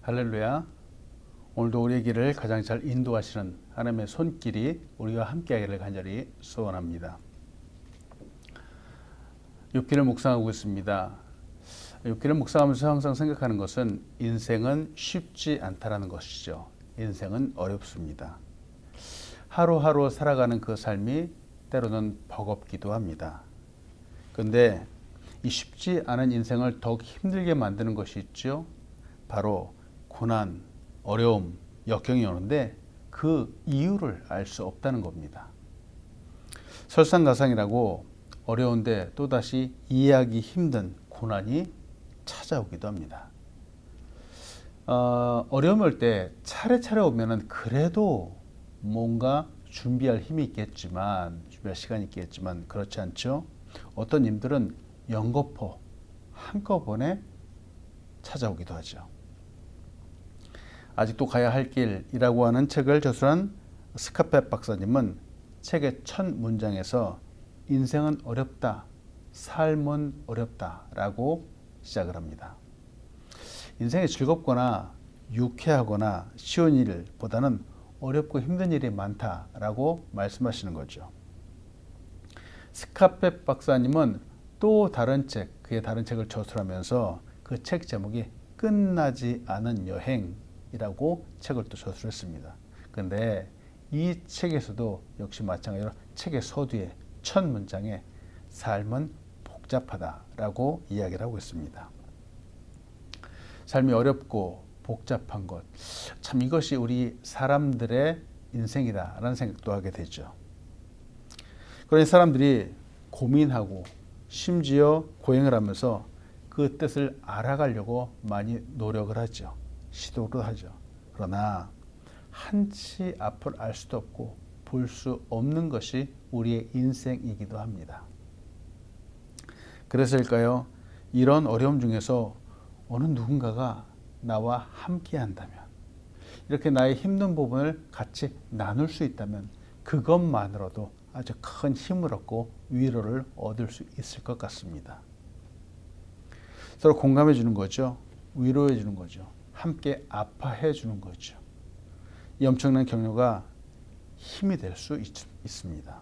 할렐루야. 오늘도 우리의 길을 가장 잘 인도하시는 하나님의 손길이 우리와 함께하기를 간절히 소원합니다. 욥기를 묵상하고 있습니다. 욥기를 묵상하면서 항상 생각하는 것은 인생은 쉽지 않다라는 것이죠. 인생은 어렵습니다. 하루하루 살아가는 그 삶이 때로는 버겁기도 합니다. 그런데 이 쉽지 않은 인생을 더욱 힘들게 만드는 것이 있죠. 바로 고난, 어려움, 역경이 오는데 그 이유를 알 수 없다는 겁니다. 설상가상이라고 어려운데 또다시 이해하기 힘든 고난이 찾아오기도 합니다. 어려움이 올 때 차례차례 오면은 그래도 뭔가 준비할 힘이 있겠지만, 준비할 시간이 있겠지만 그렇지 않죠. 어떤 님들은 연거푸 한꺼번에 찾아오기도 하죠. 아직도 가야 할 길이라고 하는 책을 저술한 스카펫 박사님은 책의 첫 문장에서 인생은 어렵다, 삶은 어렵다 라고 시작을 합니다. 인생이 즐겁거나 유쾌하거나 쉬운 일보다는 어렵고 힘든 일이 많다라고 말씀하시는 거죠. 스카펫 박사님은 또 다른 책, 그의 다른 책을 저술하면서 그 책 제목이 끝나지 않은 여행이라고 책을 또 저술했습니다. 그런데 이 책에서도 역시 마찬가지로 책의 서두에 첫 문장에 삶은 복잡하다라고 이야기를 하고 있습니다. 삶이 어렵고 복잡한 것, 참 이것이 우리 사람들의 인생이다라는 생각도 하게 되죠. 그러니 사람들이 고민하고 심지어 고행을 하면서 그 뜻을 알아가려고 많이 노력을 하죠. 시도를 하죠. 그러나 한치 앞을 알 수도 없고 볼 수 없는 것이 우리의 인생이기도 합니다. 그래서일까요? 이런 어려움 중에서 어느 누군가가 나와 함께 한다면, 이렇게 나의 힘든 부분을 같이 나눌 수 있다면 그것만으로도 아주 큰 힘을 얻고 위로를 얻을 수 있을 것 같습니다. 서로 공감해 주는 거죠. 위로해 주는 거죠. 함께 아파해 주는 거죠. 이 엄청난 격려가 힘이 될 수 있습니다.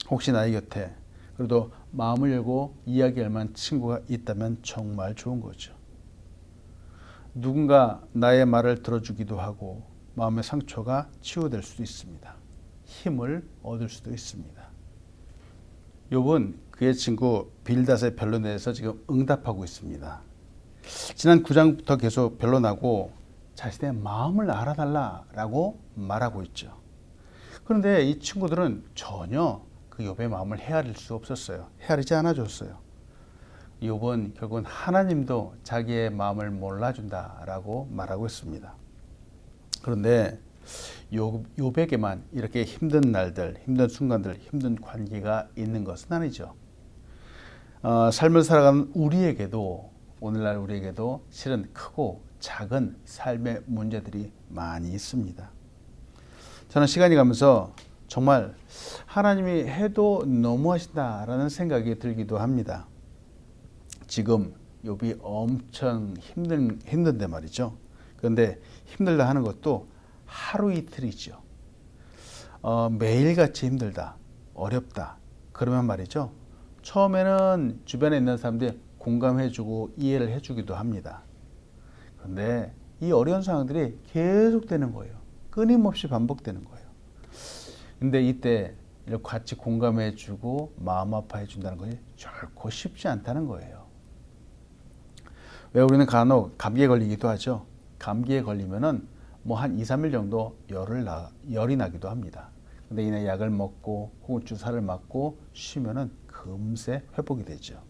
혹시 나의 곁에 그래도 마음을 열고 이야기할 만한 친구가 있다면 정말 좋은 거죠. 누군가 나의 말을 들어주기도 하고 마음의 상처가 치유될 수도 있습니다. 힘을 얻을 수도 있습니다. 욥은 그의 친구 빌닷의 변론에 대해서 지금 응답하고 있습니다. 지난 9장부터 계속 변론하고 자신의 마음을 알아달라라고 말하고 있죠. 그런데 이 친구들은 전혀 그 욥의 마음을 헤아릴 수 없었어요. 헤아리지 않아줬어요. 욥은 결국은 하나님도 자기의 마음을 몰라준다라고 말하고 있습니다. 그런데 욥에게만 이렇게 힘든 날들, 힘든 순간들, 힘든 관계가 있는 것은 아니죠. 삶을 살아가는 우리에게도, 오늘날 우리에게도 실은 크고 작은 삶의 문제들이 많이 있습니다. 저는 시간이 가면서 정말 하나님이 해도 너무하신다라는 생각이 들기도 합니다. 지금 욥이 엄청 힘든데 말이죠. 그런데 힘들다 하는 것도 하루 이틀이죠. 매일같이 힘들다, 어렵다. 그러면 말이죠. 처음에는 주변에 있는 사람들이 공감해주고 이해를 해주기도 합니다. 그런데 이 어려운 상황들이 계속되는 거예요. 끊임없이 반복되는 거예요. 근데 이때 이렇게 같이 공감해주고 마음 아파해준다는 것이 결코 쉽지 않다는 거예요. 왜 우리는 간혹 감기에 걸리기도 하죠. 감기에 걸리면은 뭐 한 2, 3일 정도 열이 나기도 합니다. 근데 이내 약을 먹고 혹은 주사를 맞고 쉬면은 금세 회복이 되죠.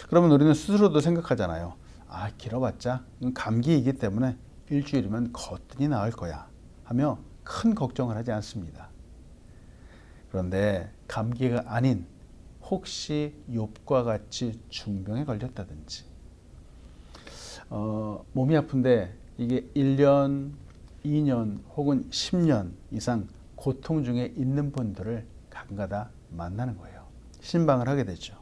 그러면 우리는 스스로도 생각하잖아요. 아, 길어봤자 감기이기 때문에 일주일이면 거뜬히 나을 거야 하며 큰 걱정을 하지 않습니다. 그런데 감기가 아닌 혹시 욥과 같이 중병에 걸렸다든지 몸이 아픈데 이게 1년, 2년 혹은 10년 이상 고통 중에 있는 분들을 가끔가다 만나는 거예요. 신방을 하게 되죠.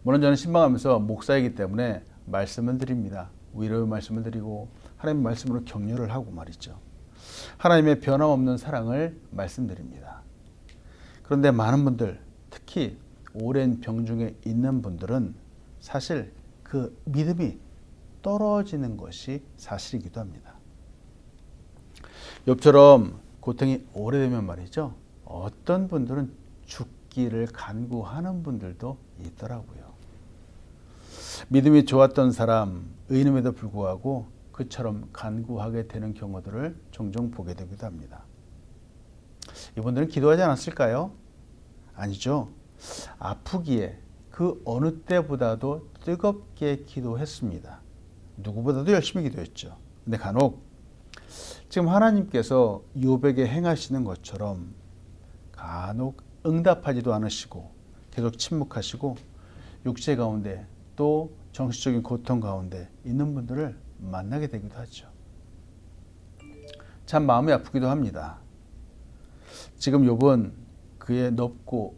물론 저는 신방하면서 목사이기 때문에 말씀을 드립니다. 위로의 말씀을 드리고 하나님의 말씀으로 격려를 하고 말이죠. 하나님의 변함없는 사랑을 말씀드립니다. 그런데 많은 분들, 특히 오랜 병 중에 있는 분들은 사실 그 믿음이 떨어지는 것이 사실이기도 합니다. 욥처럼 고통이 오래되면 말이죠. 어떤 분들은 죽기를 간구하는 분들도 있더라고요. 믿음이 좋았던 사람, 의인임에도 불구하고 그처럼 간구하게 되는 경우들을 종종 보게 되기도 합니다. 이분들은 기도하지 않았을까요? 아니죠. 아프기에 그 어느 때보다도 뜨겁게 기도했습니다. 누구보다도 열심히 기도했죠. 근데 간혹 지금 하나님께서 욥에게 행하시는 것처럼 간혹 응답하지도 않으시고 계속 침묵하시고 육체 가운데 또 정신적인 고통 가운데 있는 분들을 만나게 되기도 하죠. 참 마음이 아프기도 합니다. 지금 욥은 그의 높고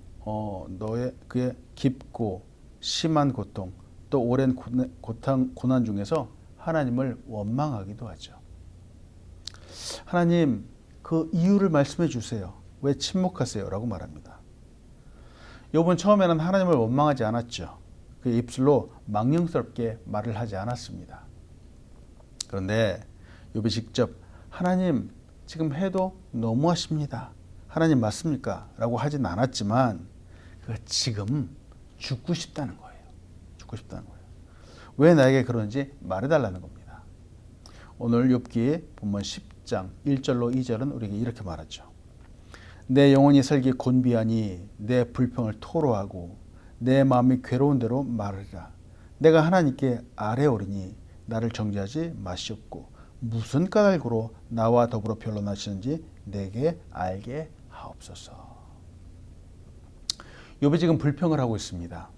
그의 깊고 심한 고통 또 오랜 고난 중에서 하나님을 원망하기도 하죠. 하나님, 그 이유를 말씀해 주세요. 왜 침묵하세요? 라고 말합니다. 욥은 처음에는 하나님을 원망하지 않았죠. 그 입술로 망령스럽게 말을 하지 않았습니다. 그런데 욥이 직접 하나님 지금 해도 너무하십니다. 하나님 맞습니까? 라고 하진 않았지만 지금 죽고 싶다는 거예요. 죽고 싶다는 거예요. 왜 나에게 그런지 말해달라는 겁니다. 오늘 욥기 본문 10장 1절로 2절은 우리에게 이렇게 말하죠. 내 영혼이 살기 곤비하니 내 불평을 토로하고 내 마음이 괴로운 대로 말하리라. 내가 하나님께 아뢰오리니 나를 정죄하지 마시옵고 무슨 까닭으로 나와 더불어 변론하시는지 내게 알게 하옵소서. 욥이 지금 불평을 하고 있습니다.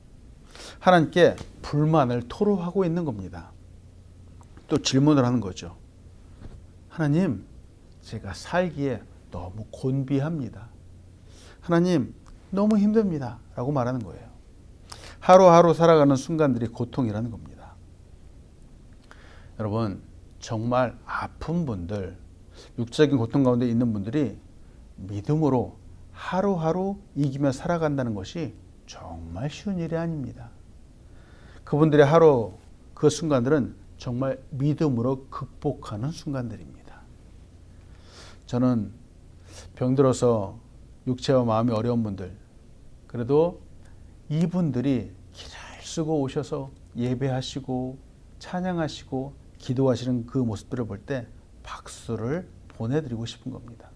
하나님께 불만을 토로하고 있는 겁니다. 또 질문을 하는 거죠. 하나님, 제가 살기에 너무 곤비합니다. 하나님, 너무 힘듭니다. 라고 말하는 거예요. 하루하루 살아가는 순간들이 고통이라는 겁니다. 여러분, 정말 아픈 분들, 육적인 고통 가운데 있는 분들이 믿음으로 하루하루 이기며 살아간다는 것이 정말 쉬운 일이 아닙니다. 그분들의 하루, 그 순간들은 정말 믿음으로 극복하는 순간들입니다. 저는 병들어서 육체와 마음이 어려운 분들, 그래도 이분들이 길을 쓰고 오셔서 예배하시고 찬양하시고 기도하시는 그 모습들을 볼 때 박수를 보내드리고 싶은 겁니다.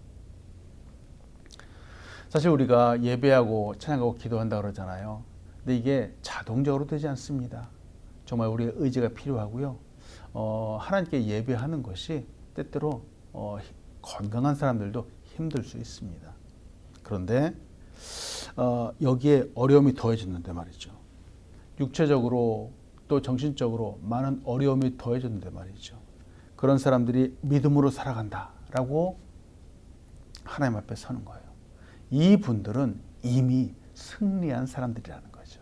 사실 우리가 예배하고 찬양하고 기도한다 그러잖아요. 근데 이게 자동적으로 되지 않습니다. 정말 우리의 의지가 필요하고요. 하나님께 예배하는 것이 때때로 건강한 사람들도 힘들 수 있습니다. 그런데 여기에 어려움이 더해졌는데 말이죠. 육체적으로 또 정신적으로 많은 어려움이 더해졌는데 말이죠. 그런 사람들이 믿음으로 살아간다라고 하나님 앞에 서는 거예요. 이분들은 이미 승리한 사람들이라는 거죠.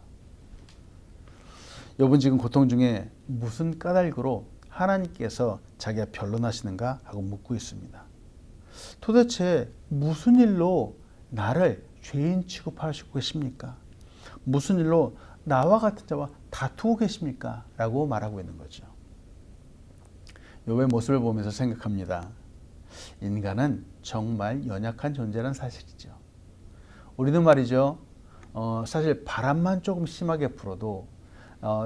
욥은 지금 고통 중에 무슨 까닭으로 하나님께서 자기가 변론하시는가 하고 묻고 있습니다. 도대체 무슨 일로 나를 죄인 취급하시고 계십니까? 무슨 일로 나와 같은 자와 다투고 계십니까? 라고 말하고 있는 거죠. 욥의 모습을 보면서 생각합니다. 인간은 정말 연약한 존재라는 사실이죠. 우리는 말이죠. 사실 바람만 조금 심하게 불어도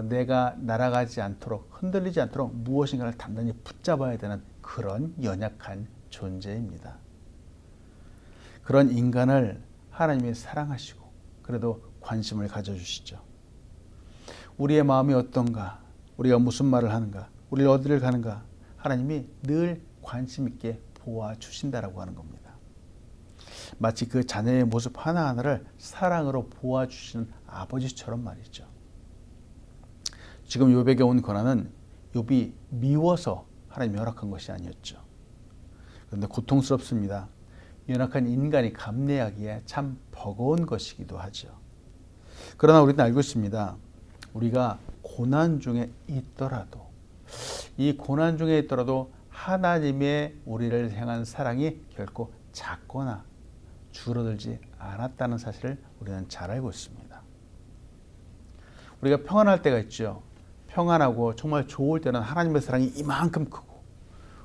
내가 날아가지 않도록 흔들리지 않도록 무엇인가를 단단히 붙잡아야 되는 그런 연약한 존재입니다. 그런 인간을 하나님이 사랑하시고 그래도 관심을 가져주시죠. 우리의 마음이 어떤가, 우리가 무슨 말을 하는가, 우리가 어디를 가는가 하나님이 늘 관심 있게 보아주신다라고 하는 겁니다. 마치 그 자녀의 모습 하나하나를 사랑으로 보아주시는 아버지처럼 말이죠. 지금 욥에게 온 고난은 욥이 미워서 하나님이 허락한 것이 아니었죠. 그런데 고통스럽습니다. 연약한 인간이 감내하기에 참 버거운 것이기도 하죠. 그러나 우리는 알고 있습니다. 우리가 고난 중에 있더라도 이 고난 중에 있더라도 하나님의 우리를 향한 사랑이 결코 작거나 줄어들지 않았다는 사실을 우리는 잘 알고 있습니다. 우리가 평안할 때가 있죠. 평안하고 정말 좋을 때는 하나님의 사랑이 이만큼 크고,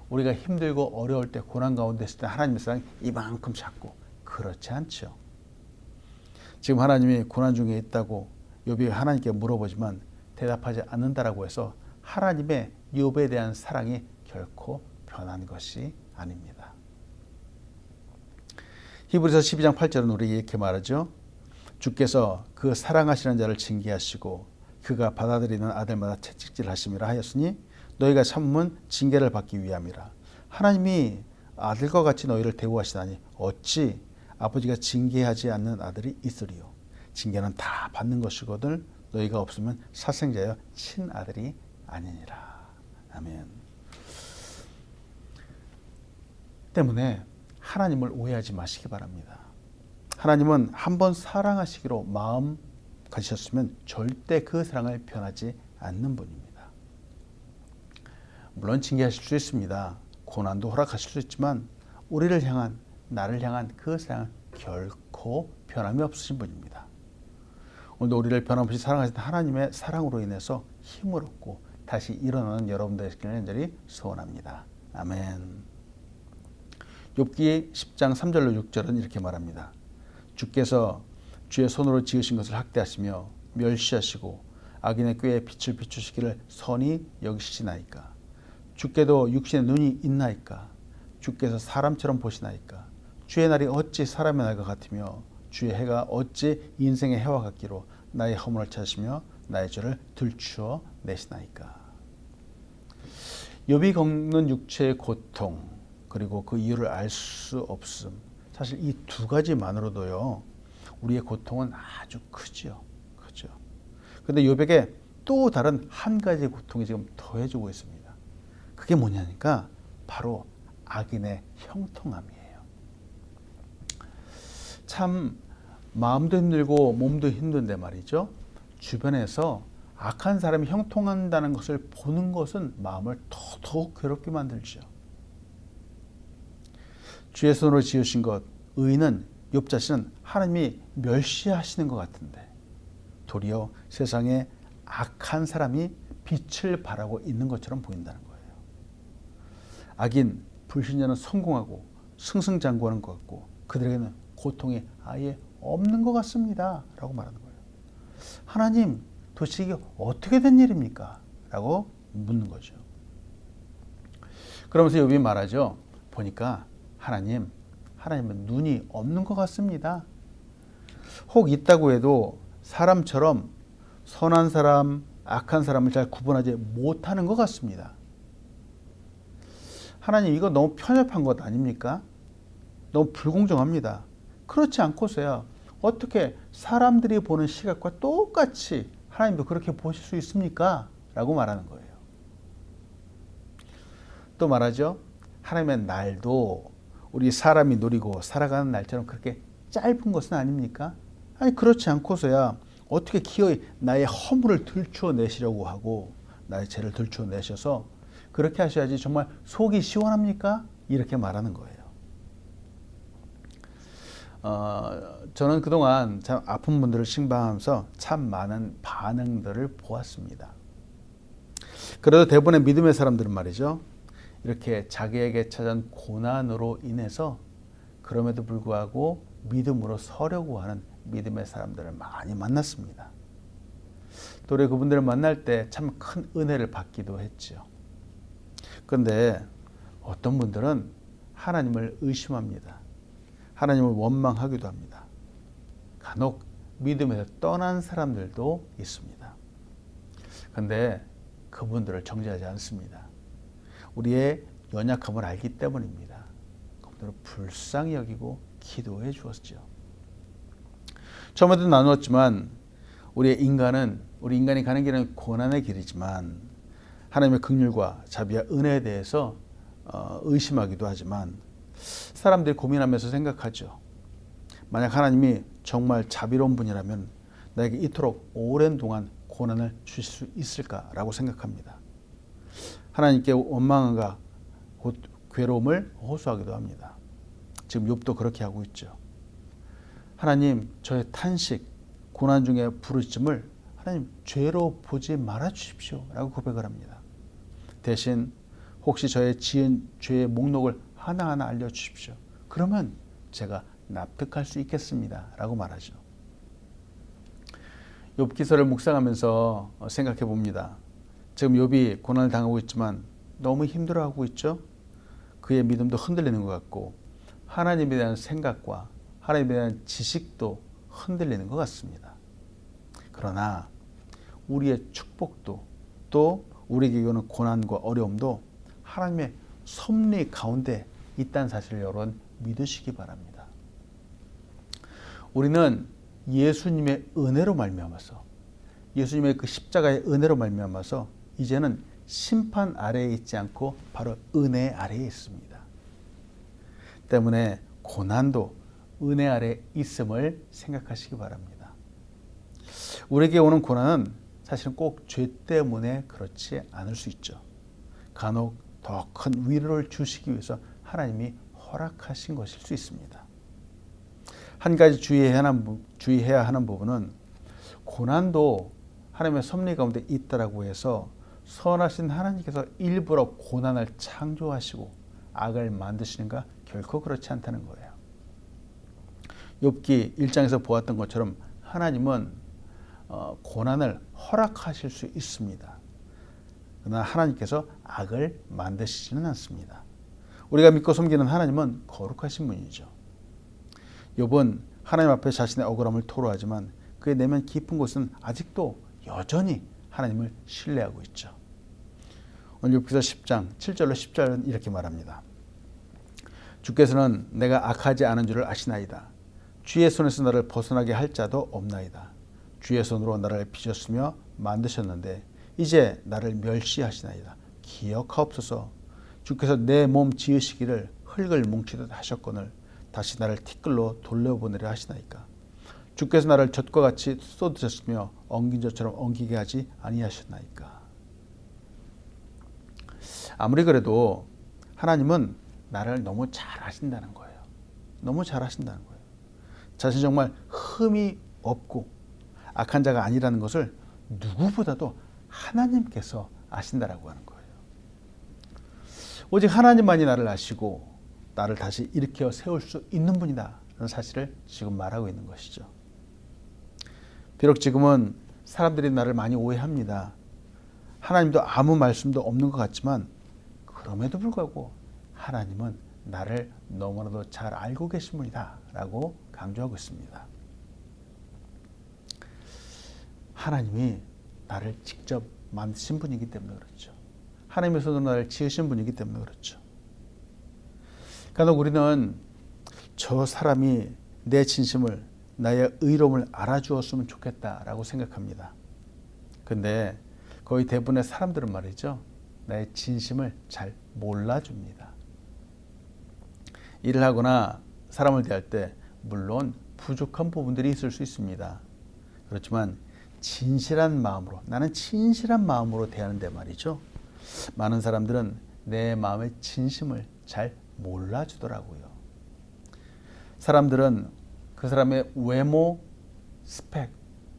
우리가 힘들고 어려울 때, 고난 가운데 있을 때 하나님의 사랑이 이만큼 작고, 그렇지 않죠. 지금 하나님이 고난 중에 있다고 욥이 하나님께 물어보지만 대답하지 않는다라고 해서 하나님의 욥에 대한 사랑이 결코 변한 것이 아닙니다. 히브리서 12장 8절은 우리에게 이렇게 말하죠. 주께서 그 사랑하시는 자를 징계하시고 그가 받아들이는 아들마다 채찍질하심이라 하였으니 너희가 참음은 징계를 받기 위함이라. 하나님이 아들과 같이 너희를 대우하시다니 어찌 아버지가 징계하지 않는 아들이 있으리요. 징계는 다 받는 것이거든 너희가 없으면 사생자여 친아들이 아니니라. 아멘. 때문에 하나님을 오해하지 마시기 바랍니다. 하나님은 한번 사랑하시기로 마음 가지셨으면 절대 그 사랑을 변하지 않는 분입니다. 물론 징계하실 수 있습니다. 고난도 허락하실 수 있지만 우리를 향한, 나를 향한 그 사랑은 결코 변함이 없으신 분입니다. 오늘도 우리를 변함없이 사랑하시는 하나님의 사랑으로 인해서 힘을 얻고 다시 일어나는 여러분들의 간절히 소원합니다. 아멘. 욥기 10장 3절로 6절은 이렇게 말합니다. 주께서 주의 손으로 지으신 것을 학대하시며 멸시하시고 악인의 꾀에 빛을 비추시기를 선히 여기시나이까. 주께도 육신의 눈이 있나이까. 주께서 사람처럼 보시나이까. 주의 날이 어찌 사람의 날과 같으며 주의 해가 어찌 인생의 해와 같기로 나의 허물을 찾으시며 나의 죄를 들추어 내시나이까. 욥이 겪는 육체의 고통, 그리고 그 이유를 알 수 없음. 사실 이 두 가지만으로도요, 우리의 고통은 아주 크죠. 그죠. 근데 욥에게 또 다른 한 가지 고통이 지금 더해지고 있습니다. 그게 뭐냐니까 바로 악인의 형통함이에요. 참 마음도 힘들고 몸도 힘든데 말이죠. 주변에서 악한 사람이 형통한다는 것을 보는 것은 마음을 더더욱 괴롭게 만들죠. 주의 손으로 지으신 것, 의인은 욥 자신은 하나님이 멸시하시는 것 같은데 도리어 세상에 악한 사람이 빛을 발하고 있는 것처럼 보인다는 거예요. 악인, 불신자는 성공하고 승승장구하는 것 같고 그들에게는 고통이 아예 없는 것 같습니다. 라고 말하는 거예요. 하나님, 도대체 이게 어떻게 된 일입니까? 라고 묻는 거죠. 그러면서 욥이 말하죠. 보니까 하나님은 눈이 없는 것 같습니다. 혹 있다고 해도 사람처럼 선한 사람, 악한 사람을 잘 구분하지 못하는 것 같습니다. 하나님, 이거 너무 편협한 것 아닙니까? 너무 불공정합니다. 그렇지 않고서야 어떻게 사람들이 보는 시각과 똑같이 하나님도 그렇게 보실 수 있습니까? 라고 말하는 거예요. 또 말하죠. 하나님의 날도 우리 사람이 누리고 살아가는 날처럼 그렇게 짧은 것은 아닙니까? 아니 그렇지 않고서야 어떻게 기어이 나의 허물을 들추어내시려고 하고 나의 죄를 들추어내셔서 그렇게 하셔야지 정말 속이 시원합니까? 이렇게 말하는 거예요. 저는 그동안 참 아픈 분들을 신방하면서 참 많은 반응들을 보았습니다. 그래도 대부분의 믿음의 사람들은 말이죠. 이렇게 자기에게 찾아온 고난으로 인해서 그럼에도 불구하고 믿음으로 서려고 하는 믿음의 사람들을 많이 만났습니다. 또 우리 그분들을 만날 때 참 큰 은혜를 받기도 했죠. 그런데 어떤 분들은 하나님을 의심합니다. 하나님을 원망하기도 합니다. 간혹 믿음에서 떠난 사람들도 있습니다. 그런데 그분들을 정죄하지 않습니다. 우리의 연약함을 알기 때문입니다. 그분들을 불쌍히 여기고 기도해 주었죠. 처음에도 나누었지만 우리 인간이 가는 길은 고난의 길이지만 하나님의 긍휼과 자비와 은혜에 대해서 의심하기도 하지만 사람들이 고민하면서 생각하죠. 만약 하나님이 정말 자비로운 분이라면 나에게 이토록 오랜 동안 고난을 주실 수 있을까라고 생각합니다. 하나님께 원망과 괴로움을 호소하기도 합니다. 지금 욥도 그렇게 하고 있죠. 하나님, 저의 탄식, 고난 중에 부르짖음을 하나님 죄로 보지 말아 주십시오 라고 고백을 합니다. 대신 혹시 저의 지은 죄의 목록을 하나하나 알려주십시오. 그러면 제가 납득할 수 있겠습니다 라고 말하죠. 욥기서를 묵상하면서 생각해 봅니다. 지금 욥이 고난을 당하고 있지만 너무 힘들어하고 있죠. 그의 믿음도 흔들리는 것 같고 하나님에 대한 생각과 하나님에 대한 지식도 흔들리는 것 같습니다. 그러나 우리의 축복도 또 우리에게 오는 고난과 어려움도 하나님의 섭리 가운데 있다는 사실을 여러분 믿으시기 바랍니다. 우리는 예수님의 은혜로 말미암아서 예수님의 그 십자가의 은혜로 말미암아서 이제는 심판 아래에 있지 않고 바로 은혜 아래에 있습니다. 때문에 고난도 은혜 아래에 있음을 생각하시기 바랍니다. 우리에게 오는 고난은 사실은 꼭 죄 때문에 그렇지 않을 수 있죠. 간혹 더 큰 위로를 주시기 위해서 하나님이 허락하신 것일 수 있습니다. 한 가지 주의해야 하는 부분은 고난도 하나님의 섭리 가운데 있다라고 해서 선하신 하나님께서 일부러 고난을 창조하시고 악을 만드시는가 결코 그렇지 않다는 거예요. 욥기 1장에서 보았던 것처럼 하나님은 고난을 허락하실 수 있습니다. 그러나 하나님께서 악을 만드시지는 않습니다. 우리가 믿고 섬기는 하나님은 거룩하신 분이죠. 욥은 하나님 앞에 자신의 억울함을 토로하지만 그의 내면 깊은 곳은 아직도 여전히 하나님을 신뢰하고 있죠. 오늘 욥기서 10장 7절로 10절은 이렇게 말합니다. 주께서는 내가 악하지 않은 줄을 아시나이다. 주의 손에서 나를 벗어나게 할 자도 없나이다. 주의 손으로 나를 빚었으며 만드셨는데 이제 나를 멸시하시나이다. 기억하옵소서. 주께서 내 몸 지으시기를 흙을 뭉치듯 하셨거늘 다시 나를 티끌로 돌려보내려 하시나이까. 주께서 나를 젖과 같이 쏟으셨으며 엉긴 젖처럼 엉기게 하지 아니하셨나이까. 아무리 그래도 하나님은 나를 너무 잘 아신다는 거예요. 너무 잘 아신다는 거예요. 자신이 정말 흠이 없고 악한 자가 아니라는 것을 누구보다도 하나님께서 아신다라고 하는 거예요. 오직 하나님만이 나를 아시고 나를 다시 일으켜 세울 수 있는 분이다라는 사실을 지금 말하고 있는 것이죠. 비록 지금은 사람들이 나를 많이 오해합니다. 하나님도 아무 말씀도 없는 것 같지만 그럼에도 불구하고 하나님은 나를 너무나도 잘 알고 계신 분이다 라고 강조하고 있습니다. 하나님이 나를 직접 만드신 분이기 때문에 그렇죠. 하나님의 손으로 나를 지으신 분이기 때문에 그렇죠. 간혹 우리는 저 사람이 내 진심을 나의 의로움을 알아주었으면 좋겠다라고 생각합니다. 근데 거의 대부분의 사람들은 말이죠. 나의 진심을 잘 몰라줍니다. 일을 하거나 사람을 대할 때 물론 부족한 부분들이 있을 수 있습니다. 그렇지만 진실한 마음으로 나는 진실한 마음으로 대하는데 말이죠. 많은 사람들은 내 마음의 진심을 잘 몰라주더라고요. 사람들은 그 사람의 외모, 스펙,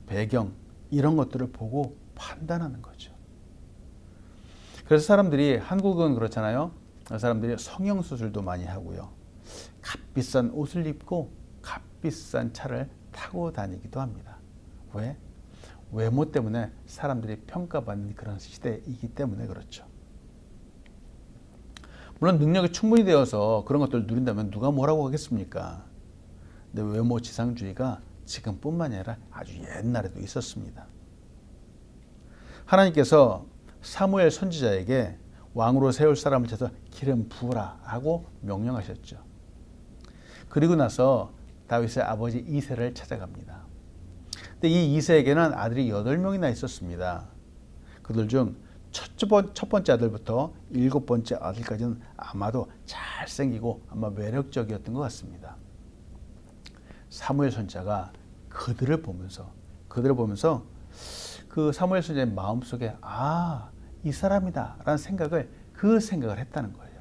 배경 이런 것들을 보고 판단하는 거죠. 그래서 사람들이 한국은 그렇잖아요. 사람들이 성형수술도 많이 하고요. 값비싼 옷을 입고 값비싼 차를 타고 다니기도 합니다. 왜? 외모 때문에 사람들이 평가받는 그런 시대이기 때문에 그렇죠. 물론 능력이 충분히 되어서 그런 것들을 누린다면 누가 뭐라고 하겠습니까? 근데 외모 지상주의가 지금뿐만이 아니라 아주 옛날에도 있었습니다. 하나님께서 사무엘 선지자에게 왕으로 세울 사람을 찾아서 기름 부으라 하고 명령하셨죠. 그리고 나서 다윗의 아버지 이새를 찾아갑니다. 근데 이 이새에게는 아들이 8명이나 있었습니다. 그들 중 첫 번째 아들부터 7번째 아들까지는 아마도 잘생기고 아마 매력적이었던 것 같습니다. 사무엘 선지자가 그들을 보면서 그 사무엘 선지자의 마음속에 이 사람이다 라는 생각을 했다는 거예요.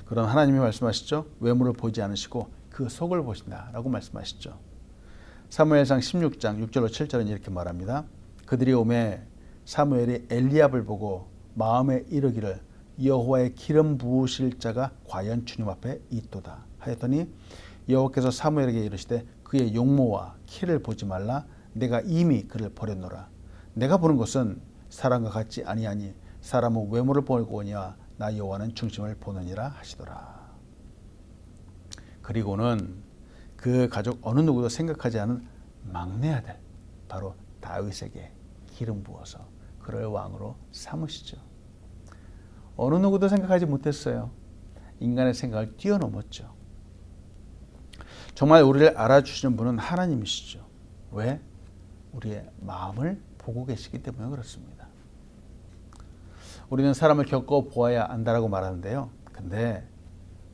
그럼 하나님이 말씀하시죠. 외모를 보지 않으시고 그 속을 보신다 라고 말씀하시죠. 사무엘상 16장 6절로 7절은 이렇게 말합니다. 그들이 오매 사무엘이 엘리압을 보고 마음에 이르기를 여호와의 기름 부으실 자가 과연 주님 앞에 있도다 하였더니 여호와께서 사무엘에게 이르시되 그의 용모와 키를 보지 말라. 내가 이미 그를 버렸노라. 내가 보는 것은 사람과 같지 아니하니 사람은 외모를 보고 오니와 나 여호와는 중심을 보느니라 하시더라. 그리고는 그 가족 어느 누구도 생각하지 않은 막내 아들 바로 다윗에게 기름 부어서 그를 왕으로 삼으시죠. 어느 누구도 생각하지 못했어요. 인간의 생각을 뛰어넘었죠. 정말 우리를 알아주시는 분은 하나님이시죠. 왜? 우리의 마음을 보고 계시기 때문에 그렇습니다. 우리는 사람을 겪어보아야 안다라고 말하는데요. 근데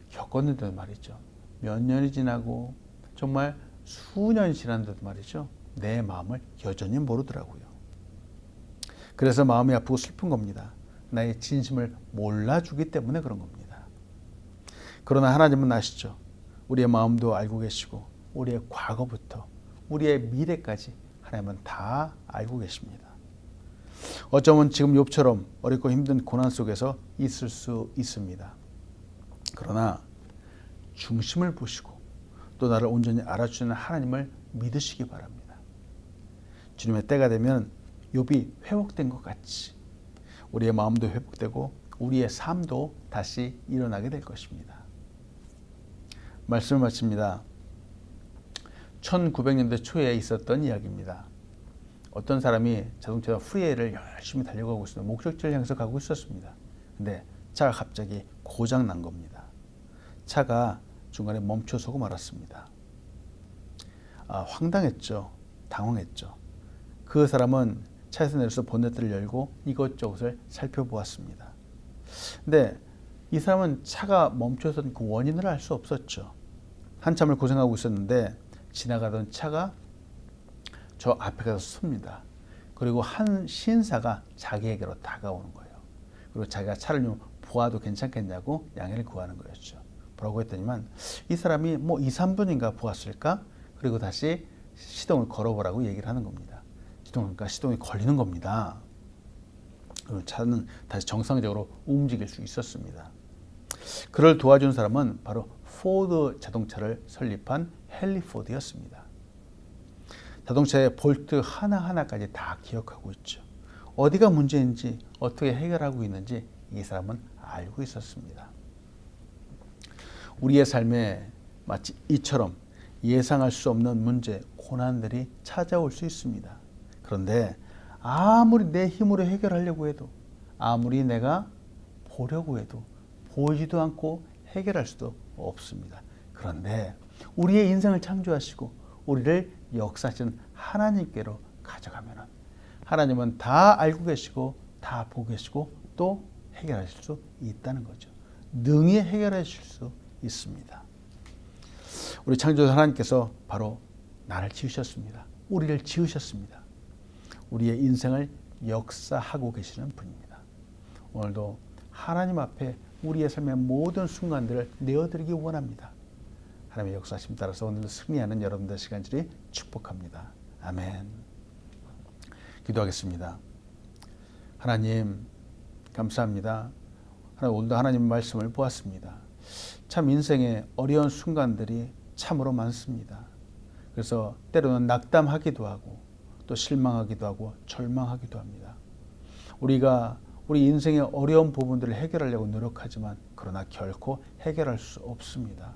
겪었는데도 말이죠. 몇 년이 지나고 정말 수년이 지났는데도 말이죠. 내 마음을 여전히 모르더라고요. 그래서 마음이 아프고 슬픈 겁니다. 나의 진심을 몰라주기 때문에 그런 겁니다. 그러나 하나님은 아시죠. 우리의 마음도 알고 계시고 우리의 과거부터 우리의 미래까지 하나님은 다 알고 계십니다. 어쩌면 지금 욥처럼 어렵고 힘든 고난 속에서 있을 수 있습니다. 그러나 중심을 보시고 또 나를 온전히 알아주시는 하나님을 믿으시기 바랍니다. 주님의 때가 되면 욥이 회복된 것 같이 우리의 마음도 회복되고 우리의 삶도 다시 일어나게 될 것입니다. 말씀을 마칩니다. 1900년대 초에 있었던 이야기입니다. 어떤 사람이 자동차 프리웨이를 열심히 달려가고 있었는데 목적지를 향해서 가고 있었습니다. 근데 차가 갑자기 고장 난 겁니다. 차가 중간에 멈춰서고 말았습니다. 황당했죠. 당황했죠. 그 사람은 차에서 내려서 본네트를 열고 이것저것을 살펴보았습니다. 근데 이 사람은 차가 멈춰선 그 원인을 알 수 없었죠. 한참을 고생하고 있었는데 지나가던 차가 저 앞에 가서 섭니다. 그리고 한 신사가 자기에게로 다가오는 거예요. 그리고 자기가 차를 좀 보아도 괜찮겠냐고 양해를 구하는 거였죠. 뭐라고 했더니만 이 사람이 뭐 2, 3분인가 보았을까? 그리고 다시 시동을 걸어보라고 얘기를 하는 겁니다. 그러니까 시동이 걸리는 겁니다. 그리고 차는 다시 정상적으로 움직일 수 있었습니다. 그를 도와준 사람은 바로 포드 자동차를 설립한 헨리 포드였습니다. 자동차의 볼트 하나하나까지 다 기억하고 있죠. 어디가 문제인지 어떻게 해결하고 있는지 이 사람은 알고 있었습니다. 우리의 삶에 마치 이처럼 예상할 수 없는 문제, 고난들이 찾아올 수 있습니다. 그런데 아무리 내 힘으로 해결하려고 해도 아무리 내가 보려고 해도 보이지도 않고 해결할 수도 없습니다. 그런데 우리의 인생을 창조하시고 우리를 역사하시는 하나님께로 가져가면 하나님은 다 알고 계시고 다 보고 계시고 또 해결하실 수 있다는 거죠. 능히 해결하실 수 있습니다. 우리 창조주 하나님께서 바로 나를 지으셨습니다. 우리를 지으셨습니다. 우리의 인생을 역사하고 계시는 분입니다. 오늘도 하나님 앞에 우리의 삶의 모든 순간들을 내어드리기 원합니다. 하나님의 역사하심 따라서 오늘도 승리하는 여러분들 시간들이 축복합니다. 아멘. 기도하겠습니다. 하나님 감사합니다. 오늘도 하나님 말씀을 보았습니다. 참 인생의 어려운 순간들이 참으로 많습니다. 그래서 때로는 낙담하기도 하고 또 실망하기도 하고 절망하기도 합니다. 우리가 우리 인생의 어려운 부분들을 해결하려고 노력하지만 그러나 결코 해결할 수 없습니다.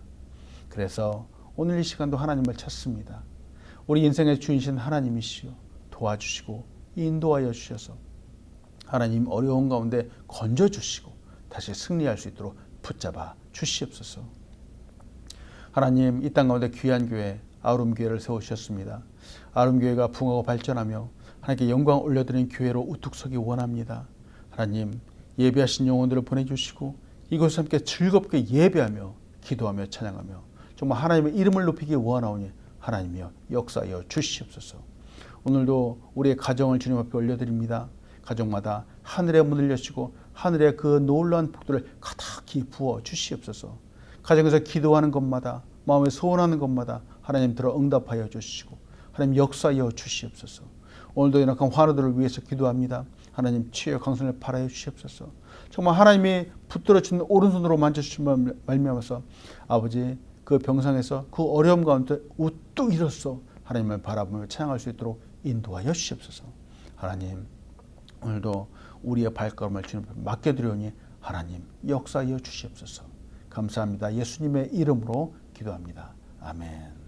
그래서 오늘 이 시간도 하나님을 찾습니다. 우리 인생의 주인이신 하나님이시여 도와주시고 인도하여 주셔서 하나님 어려운 가운데 건져주시고 다시 승리할 수 있도록 붙잡아 주시옵소서. 하나님 이 땅 가운데 귀한 교회 아름교회를 세우셨습니다. 아름교회가 부흥하고 발전하며 하나님께 영광 올려드리는 교회로 우뚝 서기 원합니다. 하나님 예배하신 영혼들을 보내주시고 이곳에서 함께 즐겁게 예배하며 기도하며 찬양하며 정말 하나님의 이름을 높이기 원하오니 하나님이여 역사하여 주시옵소서. 오늘도 우리의 가정을 주님 앞에 올려드립니다. 가정마다 하늘의 문을 여시고 하늘의 그 놀라운 복들을 가득히 부어 주시옵소서. 가정에서 기도하는 것마다 마음에 소원하는 것마다 하나님 들어 응답하여 주시고 하나님 역사하여 주시옵소서. 오늘도 연약한 환우들을 위해서 기도합니다. 하나님 치유의 강선을 바라여 주시옵소서. 정말 하나님이 붙들어 주는 오른손으로 만져주시면 말미암아서 아버지 그 병상에서 그 어려움 가운데 우뚝 일어서 하나님을 바라보며 찬양할 수 있도록 인도하여 주시옵소서. 하나님 오늘도 우리의 발걸음을 주님 앞에 맡겨드리오니 하나님 역사하여 주시옵소서. 감사합니다. 예수님의 이름으로 기도합니다. 아멘.